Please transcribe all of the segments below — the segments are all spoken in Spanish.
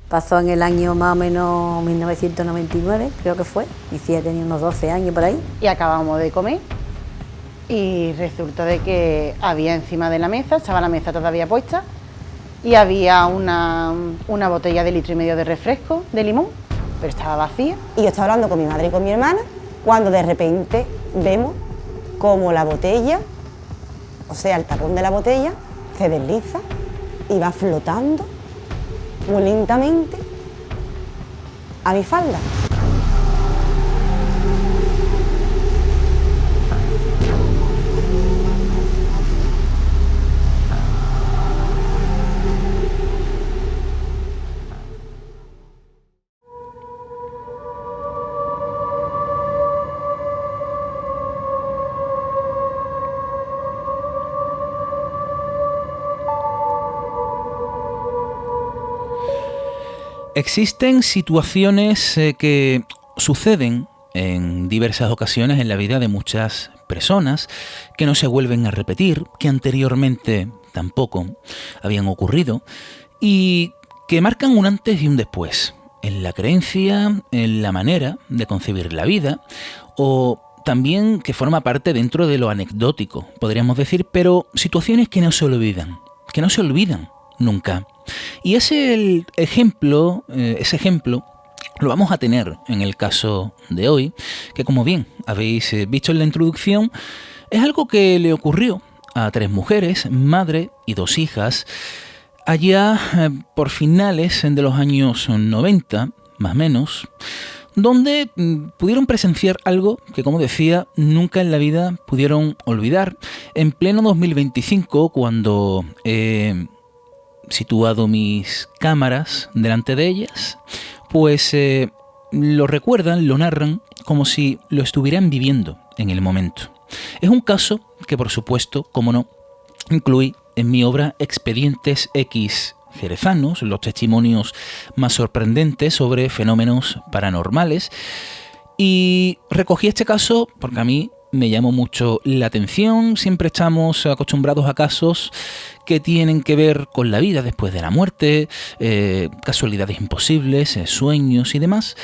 Pasó en el año más o menos 1999, creo que fue. Mi tía tenía unos 12 años por ahí. Y acabamos de comer y resulta de que había encima de la mesa, estaba la mesa todavía puesta, y había una botella de 1,5 litros de refresco de limón, pero estaba vacía. Y yo estaba hablando con mi madre y con mi hermana cuando de repente vemos como la botella, o sea, el tapón de la botella, se desliza y va flotando muy lentamente a mi falda. Existen situaciones que suceden en diversas ocasiones en la vida de muchas personas que no se vuelven a repetir, que anteriormente tampoco habían ocurrido y que marcan un antes y un después en la creencia, en la manera de concebir la vida o también que forma parte dentro de lo anecdótico, podríamos decir, pero situaciones que no se olvidan nunca. Y ese ejemplo lo vamos a tener en el caso de hoy, que como bien habéis visto en la introducción, es algo que le ocurrió a 3 mujeres, madre y 2 hijas, allá por finales de los años 90, más o menos, donde pudieron presenciar algo que, como decía, nunca en la vida pudieron olvidar. En pleno 2025, cuando situado mis cámaras delante de ellas, pues lo recuerdan, lo narran como si lo estuvieran viviendo en el momento. Es un caso que, por supuesto, como no, incluí en mi obra Expedientes X Jerezanos, los testimonios más sorprendentes sobre fenómenos paranormales, y recogí este caso porque a mí me llamó mucho la atención. Siempre estamos acostumbrados a casos que tienen que ver con la vida después de la muerte, casualidades imposibles, sueños y demás,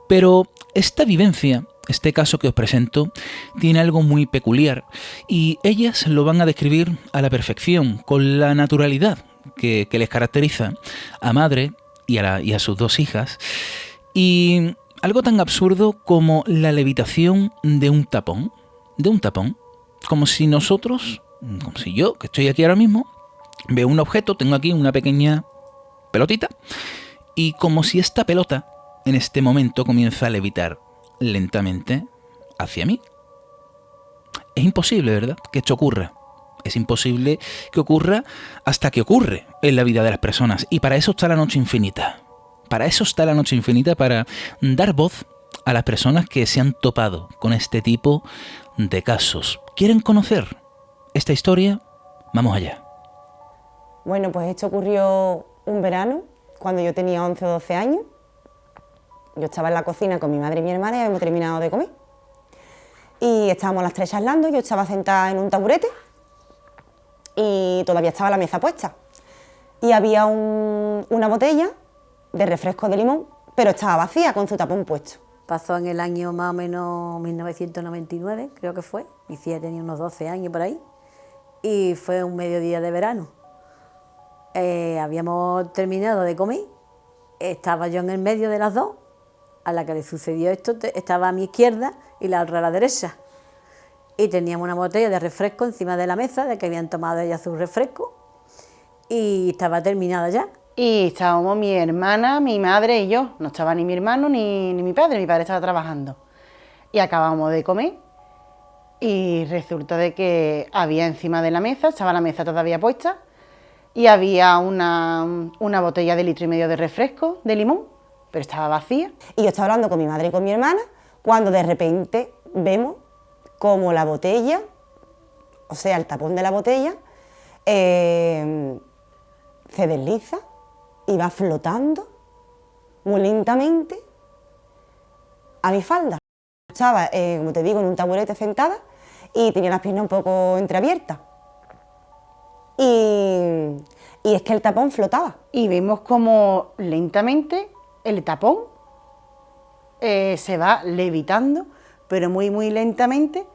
pero esta vivencia, este caso que os presento, tiene algo muy peculiar y ellas lo van a describir a la perfección, con la naturalidad que les caracteriza a madre y a sus 2 hijas, y algo tan absurdo como la levitación de un tapón, como si nosotros, como si yo, que estoy aquí ahora mismo, veo un objeto, tengo aquí una pequeña pelotita, y como si esta pelota en este momento comienza a levitar lentamente hacia mí. Es imposible, ¿verdad?, que esto ocurra. Es imposible que ocurra hasta que ocurre en la vida de las personas. Y para eso está la Noche Infinita. Para eso está la Noche Infinita, para dar voz a las personas que se han topado con este tipo de casos. ¿Quieren conocer esta historia? Vamos allá. Bueno, pues esto ocurrió un verano, cuando yo tenía 11 o 12 años. Yo estaba en la cocina con mi madre y mi hermana y habíamos terminado de comer. Y estábamos las 3 charlando, yo estaba sentada en un taburete y todavía estaba la mesa puesta. Y había una botella de refresco de limón, pero estaba vacía, con su tapón puesto. Pasó en el año más o menos 1999, creo que fue. Mi tía tenía unos 12 años por ahí y fue un mediodía de verano. Habíamos terminado de comer, estaba yo en el medio de las dos, a la que le sucedió esto estaba a mi izquierda y la otra a la derecha. Y teníamos una botella de refresco encima de la mesa, de que habían tomado ellas su refresco, y estaba terminada ya. Y estábamos mi hermana, mi madre y yo. No estaba ni mi hermano ni mi padre estaba trabajando. Y acabamos de comer y resulta de que había encima de la mesa, estaba la mesa todavía puesta, y había una botella de 1,5 litros de refresco de limón, pero estaba vacía. Y yo estaba hablando con mi madre y con mi hermana cuando de repente vemos como la botella, o sea, el tapón de la botella, se desliza y va flotando muy lentamente a mi falda. Estaba, como te digo, en un taburete sentada y tenía las piernas un poco entreabiertas. Y y es que el tapón flotaba. Y vemos como lentamente el tapón se va levitando, pero muy, muy lentamente,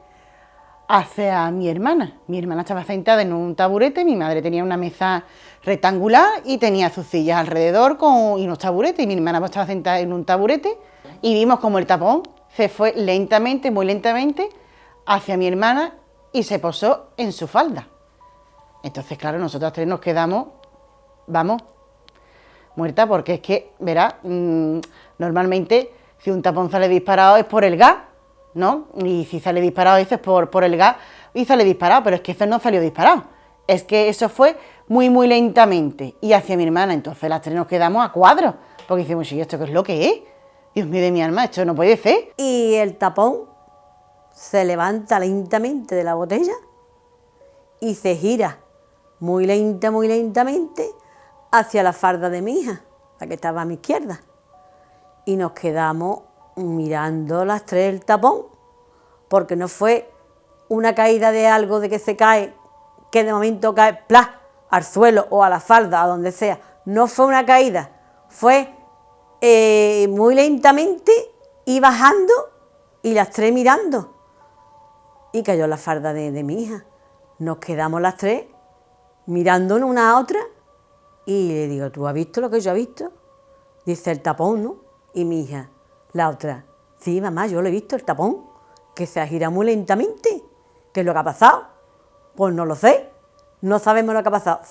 hacia mi hermana. Mi hermana estaba sentada en un taburete, mi madre tenía una mesa rectangular y tenía sus sillas alrededor y unos taburetes, y mi hermana estaba sentada en un taburete, y vimos como el tapón se fue lentamente, muy lentamente, hacia mi hermana y se posó en su falda. Entonces, claro, nosotras tres nos quedamos, vamos, muertas, porque es que, verás, normalmente si un tapón sale disparado es por el gas, ¿no? Y si sale disparado es por el gas y sale disparado, pero es que eso no salió disparado. Es que eso fue muy, muy lentamente y hacia mi hermana. Entonces las tres nos quedamos a cuadros, porque decimos, ¿y esto qué es lo que es? Dios mío de mi alma, esto no puede ser. Y el tapón se levanta lentamente de la botella y se gira muy lentamente hacia la falda de mi hija, la que estaba a mi izquierda. Y nos quedamos mirando las tres el tapón, porque no fue una caída de algo de que se cae, que de momento cae ¡plas! Al suelo o a la falda, a donde sea. No fue una caída, fue muy lentamente y bajando y las tres mirando. Y cayó en la falda de mi hija. Nos quedamos las tres mirándonos una a otra y le digo, ¿tú has visto lo que yo he visto? Dice, el tapón, ¿no? Y mi hija, la otra, sí, mamá, yo lo he visto, el tapón, que se ha girado muy lentamente. ¿Qué es lo que ha pasado? Pues no lo sé, no sabemos lo que ha pasado.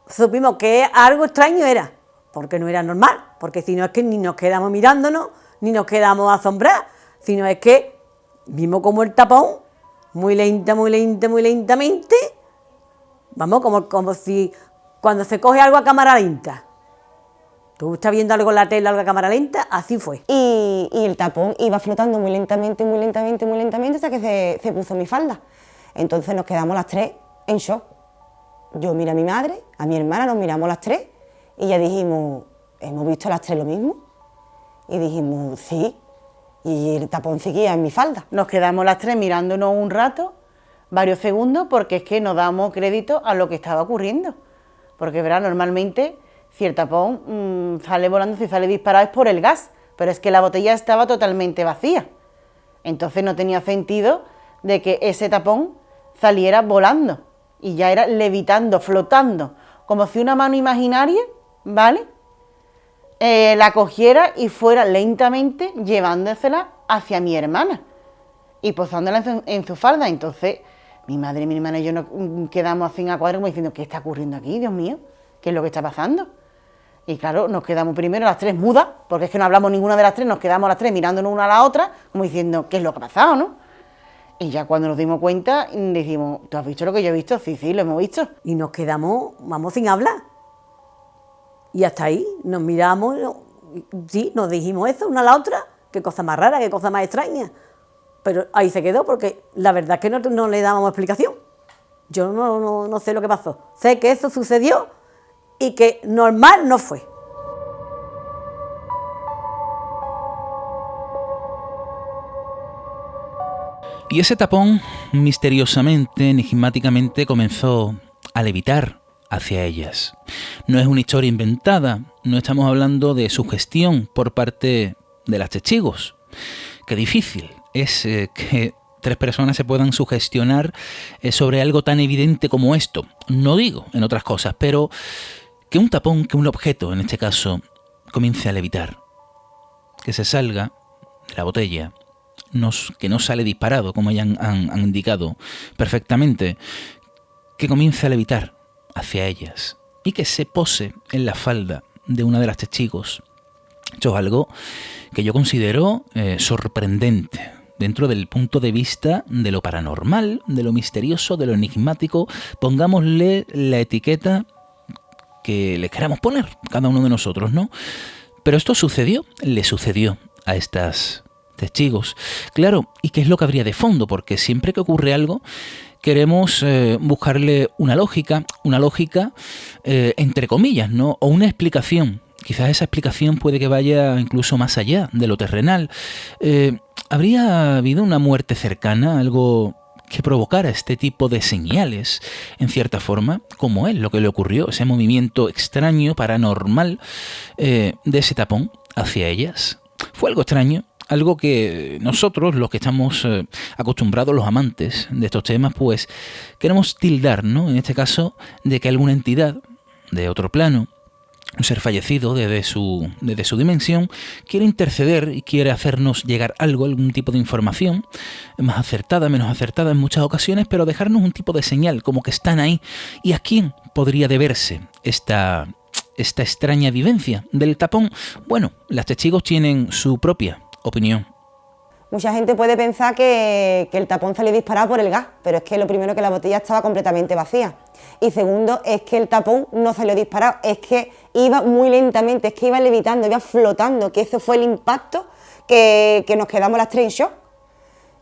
Supimos que algo extraño era, porque no era normal, porque si no es que ni nos quedamos mirándonos, ni nos quedamos asombrados, sino es que vimos como el tapón, muy lentamente, vamos, como si cuando se coge algo a cámara lenta. Tú estás viendo algo en la tele, algo a cámara lenta, así fue. Y el tapón iba flotando muy lentamente, hasta que se puso mi falda. Entonces nos quedamos las tres en shock. Yo miré a mi madre, a mi hermana, nos miramos las tres y ya dijimos, ¿hemos visto las tres lo mismo? Y dijimos, sí, y el tapón seguía en mi falda. Nos quedamos las tres mirándonos un rato, varios segundos, porque es que no damos crédito a lo que estaba ocurriendo. Porque, verá, normalmente, si el tapón sale volando, si sale disparado es por el gas, pero es que la botella estaba totalmente vacía. Entonces no tenía sentido de que ese tapón saliera volando y ya era levitando, flotando, como si una mano imaginaria, ¿vale?, la cogiera y fuera lentamente llevándosela hacia mi hermana y posándola en su falda. Entonces mi madre, mi hermana y yo nos quedamos así a cuadro como diciendo, ¿qué está ocurriendo aquí, Dios mío? ¿Qué es lo que está pasando? Y claro, nos quedamos primero las tres mudas, porque es que no hablamos ninguna de las tres, nos quedamos las tres mirándonos una a la otra, como diciendo, ¿qué es lo que ha pasado, no? Y ya cuando nos dimos cuenta, decimos, ¿tú has visto lo que yo he visto? Sí, lo hemos visto. Y nos quedamos, vamos, sin hablar. Y hasta ahí, nos miramos, sí, nos dijimos eso una a la otra, qué cosa más rara, qué cosa más extraña. Pero ahí se quedó, porque la verdad es que no le dábamos explicación. Yo no sé lo que pasó. Sé que eso sucedió y que normal no fue. Y ese tapón, misteriosamente, enigmáticamente, comenzó a levitar hacia ellas. No es una historia inventada, no estamos hablando de sugestión por parte de las testigos. Qué difícil es que tres personas se puedan sugestionar sobre algo tan evidente como esto. No digo en otras cosas, pero que un tapón, que un objeto, en este caso, comience a levitar, que se salga de la botella, que no sale disparado, como ya han indicado perfectamente, que comience a levitar hacia ellas y que se pose en la falda de una de las testigos. Esto es algo que yo considero sorprendente dentro del punto de vista de lo paranormal, de lo misterioso, de lo enigmático. Pongámosle la etiqueta que le queramos poner cada uno de nosotros, ¿no? Pero esto sucedió, le sucedió a estas testigos. Claro, ¿y qué es lo que habría de fondo? Porque siempre que ocurre algo queremos buscarle una lógica entre comillas, ¿no? O una explicación. Quizás esa explicación puede que vaya incluso más allá de lo terrenal. ¿Habría habido una muerte cercana, algo que provocara este tipo de señales, en cierta forma, como es lo que le ocurrió, ese movimiento extraño, paranormal, de ese tapón hacia ellas. Fue algo extraño, algo que nosotros, los que estamos acostumbrados, los amantes de estos temas, pues queremos tildar, ¿no? En este caso, de que alguna entidad de otro plano, un ser fallecido desde su dimensión, quiere interceder y quiere hacernos llegar algún tipo de información, más acertada, menos acertada en muchas ocasiones, pero dejarnos un tipo de señal, como que están ahí. ¿Y a quién podría deberse esta extraña vivencia del tapón? Bueno, las testigos tienen su propia opinión. Mucha gente puede pensar que el tapón salió disparado por el gas, pero es que lo primero, que la botella estaba completamente vacía. Y segundo, es que el tapón no salió disparado, es que iba muy lentamente, es que iba levitando, iba flotando, que ese fue el impacto que nos quedamos las tres en shock.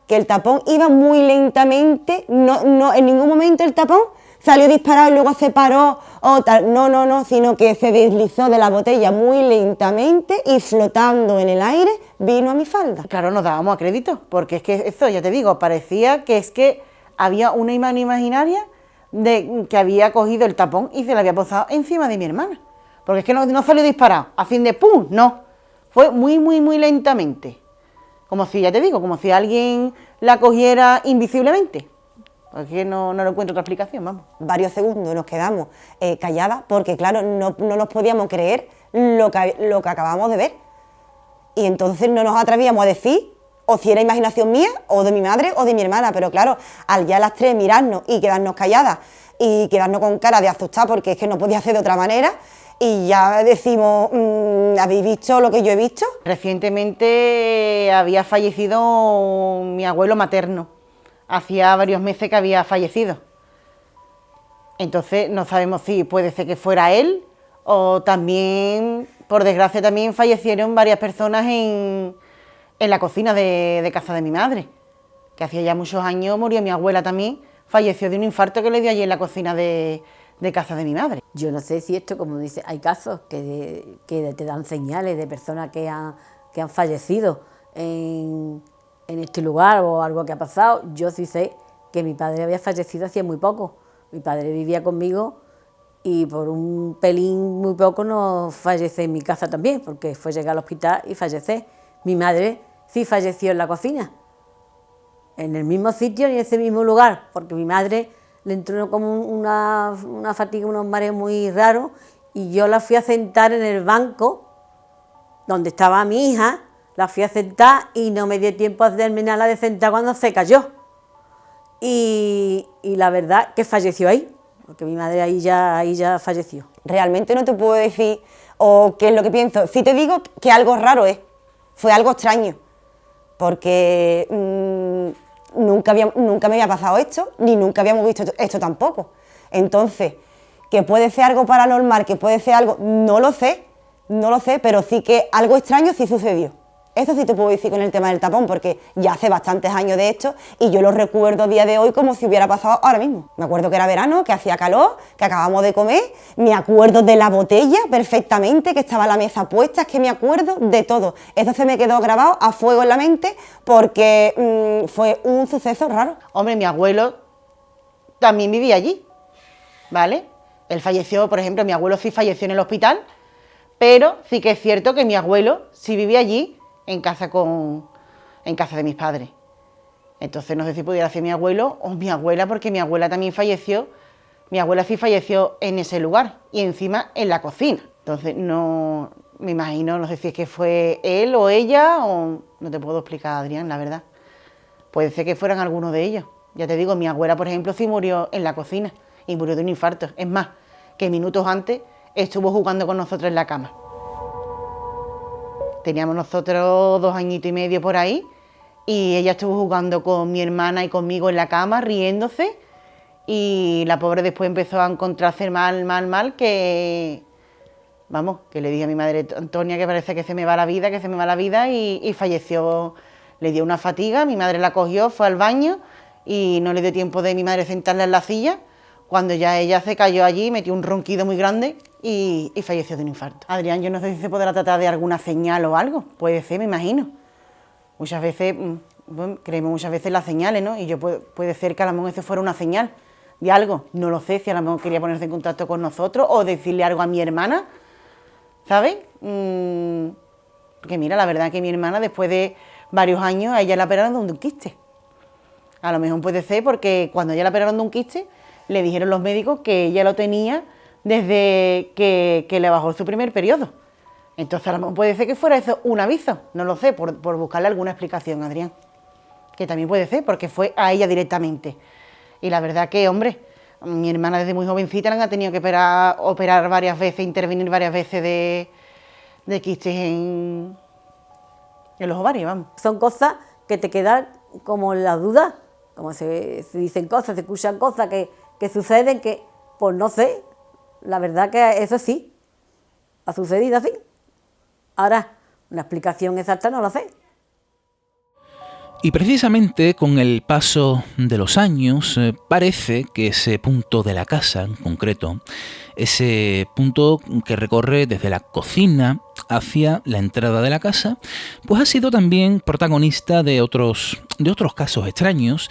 Que el tapón iba muy lentamente, no, en ningún momento el tapón salió disparado y luego se paró o tal, no, sino que se deslizó de la botella muy lentamente y flotando en el aire vino a mi falda. Claro, nos dábamos a crédito, porque es que eso, ya te digo, parecía que es que había una mano imaginaria de que había cogido el tapón y se lo había posado encima de mi hermana. Porque es que no salió disparado, a fin de ¡pum! No, fue muy lentamente. Como si, ya te digo, como si alguien la cogiera invisiblemente. Porque no lo encuentro otra explicación, vamos. Varios segundos nos quedamos calladas porque, claro, no nos podíamos creer lo que acabamos de ver. Y entonces no nos atrevíamos a decir o si era imaginación mía, o de mi madre, o de mi hermana. Pero claro, al ya las tres mirarnos y quedarnos calladas y quedarnos con cara de asustar porque es que no podía ser de otra manera, y ya decimos, ¿habéis visto lo que yo he visto? Recientemente había fallecido mi abuelo materno. Hacía varios meses que había fallecido. Entonces no sabemos si puede ser que fuera él o también, por desgracia, también fallecieron varias personas en la cocina de casa de mi madre. Que hacía ya muchos años murió mi abuela también, falleció de un infarto que le dio allí en la cocina de casa de mi madre. Yo no sé si esto, como dice, hay casos que te dan señales de personas que han fallecido en este lugar o algo que ha pasado. Yo sí sé que mi padre había fallecido hacía muy poco. Mi padre vivía conmigo y por un pelín muy poco no fallecí en mi casa también, porque fue llegar al hospital y fallecí. Mi madre sí falleció en la cocina, en el mismo sitio y en ese mismo lugar, porque mi madre le entró como una fatiga, unos mareos muy raros, y yo la fui a sentar en el banco donde estaba mi hija, la fui a sentar y no me dio tiempo a terminarla de sentar cuando se cayó. Y la verdad que falleció ahí, porque mi madre ahí ya falleció. Realmente no te puedo decir o qué es lo que pienso. Sí te digo que algo raro es, fue algo extraño, porque nunca me había pasado esto, ni nunca habíamos visto esto tampoco. Entonces, que puede ser algo paranormal, que puede ser algo, no lo sé, pero sí que algo extraño sí sucedió. Eso sí te puedo decir con el tema del tapón, porque ya hace bastantes años de esto y yo lo recuerdo a día de hoy como si hubiera pasado ahora mismo. Me acuerdo que era verano, que hacía calor, que acabamos de comer, me acuerdo de la botella perfectamente, que estaba la mesa puesta, es que me acuerdo de todo. Eso se me quedó grabado a fuego en la mente porque fue un suceso raro. Hombre, mi abuelo también vivía allí, ¿vale? Él falleció, por ejemplo, mi abuelo sí falleció en el hospital, pero sí que es cierto que mi abuelo sí vivía allí, en casa de mis padres. Entonces no sé si pudiera ser mi abuelo o mi abuela, porque mi abuela también falleció. Mi abuela sí falleció en ese lugar y encima en la cocina. Entonces no me imagino, no sé si es que fue él o ella, o no te puedo explicar, Adrián, la verdad. Puede ser que fueran algunos de ellos. Ya te digo, mi abuela, por ejemplo, sí murió en la cocina y murió de un infarto. Es más, que minutos antes estuvo jugando con nosotros en la cama. Teníamos nosotros 2 añitos y medio por ahí y ella estuvo jugando con mi hermana y conmigo en la cama, riéndose, y la pobre después empezó a encontrarse mal, que, vamos, que le dije a mi madre, Antonia, que parece que se me va la vida, y falleció. Le dio una fatiga, mi madre la cogió, fue al baño y no le dio tiempo de mi madre sentarla en la silla. Cuando ya ella se cayó allí, metió un ronquido muy grande y falleció de un infarto. Adrián, yo no sé si se podrá tratar de alguna señal o algo. Puede ser, me imagino. Muchas veces bueno, creemos muchas veces en las señales, ¿no? Y yo puede ser que a lo mejor eso fuera una señal de algo. No lo sé, si a lo mejor quería ponerse en contacto con nosotros o decirle algo a mi hermana, ¿sabes? Porque mira, la verdad que mi hermana, después de varios años, a ella la operaron de un quiste. A lo mejor puede ser porque cuando ella la operaron de un quiste, le dijeron los médicos que ella lo tenía desde que le bajó su primer periodo. Entonces a lo mejor puede ser que fuera eso un aviso, no lo sé, por buscarle alguna explicación, Adrián. Que también puede ser, porque fue a ella directamente. Y la verdad que, hombre, mi hermana desde muy jovencita la ha tenido que operar varias veces, intervenir varias veces de quistes en los ovarios, vamos. Son cosas que te quedan como en la duda, como se dicen cosas, se escuchan cosas que suceden que, pues no sé, la verdad que eso sí, ha sucedido así. Ahora, una explicación exacta no lo sé. Y precisamente con el paso de los años parece que ese punto de la casa en concreto, ese punto que recorre desde la cocina hacia la entrada de la casa, pues ha sido también protagonista de otros casos extraños.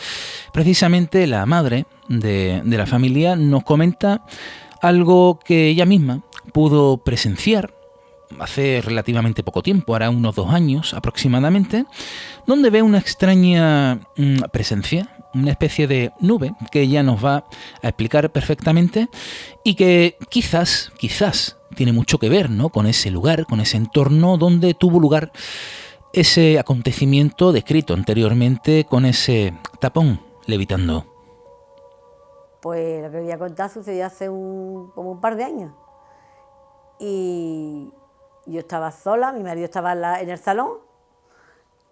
Precisamente la madre de la familia nos comenta algo que ella misma pudo presenciar hace relativamente poco tiempo, hará unos 2 años aproximadamente, donde ve una extraña presencia, una especie de nube que ella nos va a explicar perfectamente y que quizás tiene mucho que ver, ¿no?, con ese lugar, con ese entorno donde tuvo lugar ese acontecimiento descrito anteriormente con ese tapón levitando. Pues lo que voy a contar sucedió hace como un par de años. Y yo estaba sola, mi marido estaba en el salón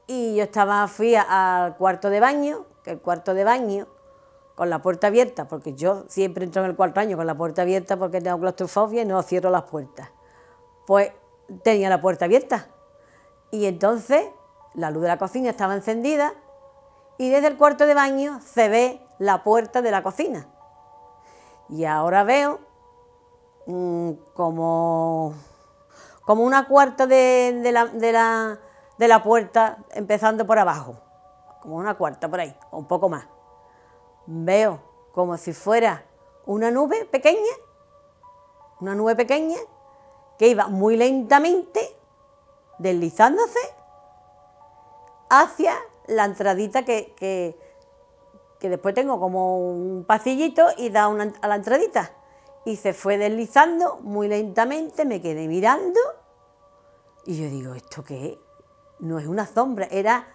y yo fui al cuarto de baño, que el cuarto de baño con la puerta abierta, porque yo siempre entro en el cuarto de baño con la puerta abierta porque tengo claustrofobia y no cierro las puertas. Pues tenía la puerta abierta y entonces la luz de la cocina estaba encendida y desde el cuarto de baño se ve la puerta de la cocina. Y ahora veo como una cuarta de la puerta empezando por abajo, como una cuarta por ahí, o un poco más. Veo como si fuera una nube pequeña que iba muy lentamente deslizándose hacia la entradita que después tengo como un pasillito y da a la entradita. Y se fue deslizando muy lentamente, me quedé mirando y yo digo, ¿esto qué es? No es una sombra, era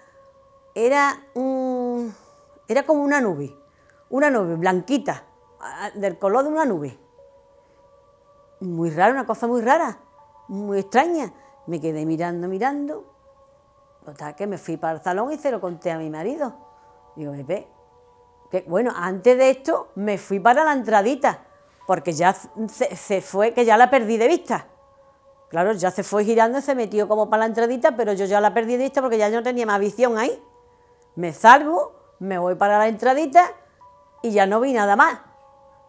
como una nube blanquita, del color de una nube. Muy rara, una cosa muy rara, muy extraña. Me quedé mirando, total que me fui para el salón y se lo conté a mi marido. Digo, bebé, que bueno, antes de esto me fui para la entradita, porque ya se fue, que ya la perdí de vista. Claro, ya se fue girando y se metió como para la entradita, pero yo ya la perdí de vista porque ya no tenía más visión ahí. Me salgo, me voy para la entradita y ya no vi nada más.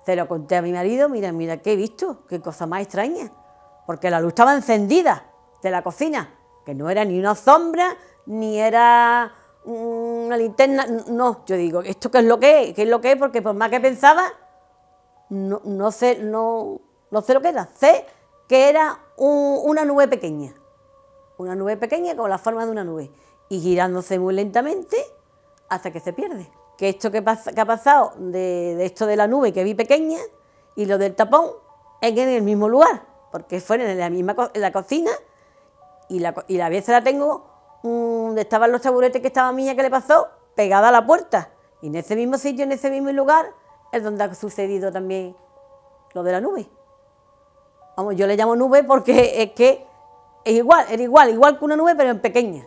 Se lo conté a mi marido, mira, ¿qué he visto? Qué cosa más extraña. Porque la luz estaba encendida de la cocina, que no era ni una sombra, ni era una linterna, no. Yo digo, ¿esto qué es lo que es? ¿Qué es lo que es? Porque por más que pensaba, no sé lo que era. Sé que era una nube pequeña con la forma de una nube y girándose muy lentamente hasta que se pierde. Que esto que ha pasado de esto de la nube que vi pequeña y lo del tapón es en el mismo lugar, porque fue en la cocina y la vez la tengo donde estaban los taburetes que estaba mía que le pasó pegada a la puerta, y en ese mismo sitio, en ese mismo lugar es donde ha sucedido también lo de la nube. Vamos, yo le llamo nube porque es que era igual que una nube pero en pequeña.